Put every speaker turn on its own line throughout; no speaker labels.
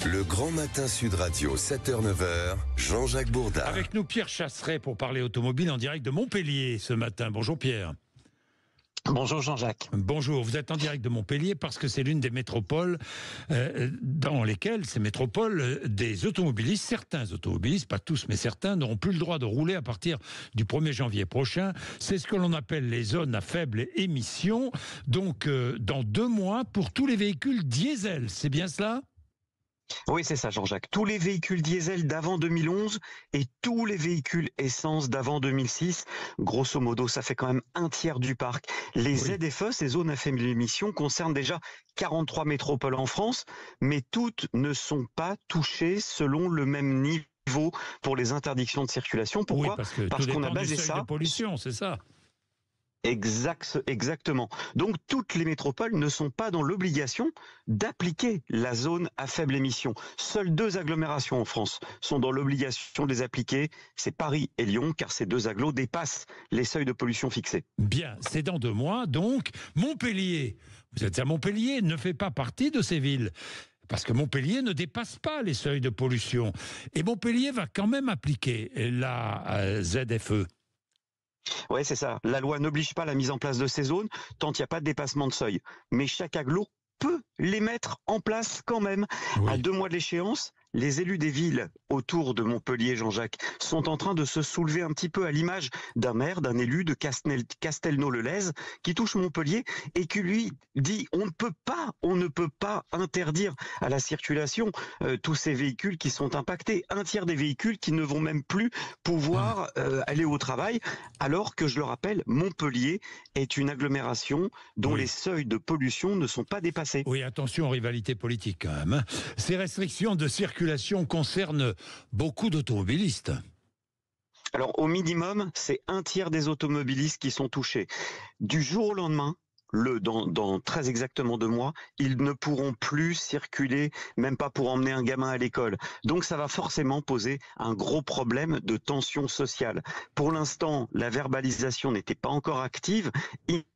Le Grand Matin Sud Radio, 7h-9h, Jean-Jacques Bourdin.
Avec nous, Pierre Chasseret pour parler automobile en direct de Montpellier ce matin. Bonjour Pierre.
Bonjour Jean-Jacques.
Bonjour, vous êtes en direct de Montpellier parce que c'est l'une des métropoles dans lesquelles, ces métropoles, des automobilistes, certains automobilistes, pas tous mais certains, n'auront plus le droit de rouler à partir du 1er janvier prochain. C'est ce que l'on appelle les zones à faible émission. Donc dans 2 mois pour tous les véhicules diesel, c'est bien cela ?
Oui, c'est ça Jean-Jacques. Tous les véhicules diesel d'avant 2011 et tous les véhicules essence d'avant 2006, grosso modo, ça fait quand même un tiers du parc. Les ZFE, ces zones à faible émission, concernent déjà 43 métropoles en France, mais toutes ne sont pas touchées selon le même niveau pour les interdictions de circulation. Pourquoi ?
Oui,
parce qu'on a basé ça
de pollution, c'est ça.
Exactement. Donc toutes les métropoles ne sont pas dans l'obligation d'appliquer la zone à faible émission. Seules 2 agglomérations en France sont dans l'obligation de les appliquer. C'est Paris et Lyon, car ces 2 agglos dépassent les seuils de pollution fixés.
Bien, c'est dans 2 mois. Donc Montpellier, vous êtes à Montpellier, ne fait pas partie de ces villes. Parce que Montpellier ne dépasse pas les seuils de pollution. Et Montpellier va quand même appliquer la ZFE.
Ouais, c'est ça. La loi n'oblige pas la mise en place de ces zones tant il n'y a pas de dépassement de seuil. Mais chaque agglo peut les mettre en place quand même.
Oui.
À 2 mois de l'échéance, les élus des villes autour de Montpellier, Jean-Jacques, sont en train de se soulever un petit peu à l'image d'un maire, d'un élu de Castelnau-le-Lez qui touche Montpellier et qui lui dit on ne peut pas interdire à la circulation tous ces véhicules qui sont impactés. Un tiers des véhicules qui ne vont même plus pouvoir aller au travail, alors que, je le rappelle, Montpellier est une agglomération dont les seuils de pollution ne sont pas dépassés.
Oui, attention aux rivalités politiques quand même. Hein. Ces restrictions de circulation concernent beaucoup d'automobilistes.
Alors au minimum, c'est un tiers des automobilistes qui sont touchés. Du jour au lendemain, dans très exactement 2 mois, ils ne pourront plus circuler, même pas pour emmener un gamin à l'école. Donc ça va forcément poser un gros problème de tension sociale. Pour l'instant, la verbalisation n'était pas encore active.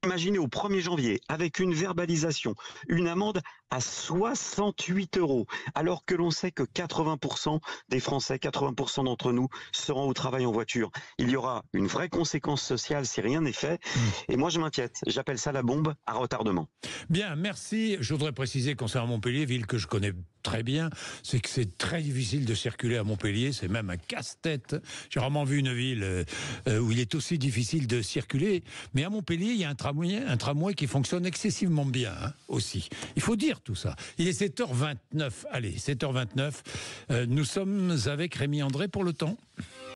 Imaginez au 1er janvier, avec une verbalisation, une amende à 68 €, alors que l'on sait que 80% des Français, 80% d'entre nous, seront au travail en voiture. Il y aura une vraie conséquence sociale si rien n'est fait. Et moi, je m'inquiète. J'appelle ça la bombe à retardement.
Bien, merci. Je voudrais préciser concernant Montpellier, ville que je connais très bien, c'est que c'est très difficile de circuler à Montpellier, c'est même un casse-tête. J'ai rarement vu une ville où il est aussi difficile de circuler, mais à Montpellier, il y a un tramway qui fonctionne excessivement bien aussi. Il faut dire tout ça. Il est 7h29, allez, 7h29, nous sommes avec Rémi André pour le temps.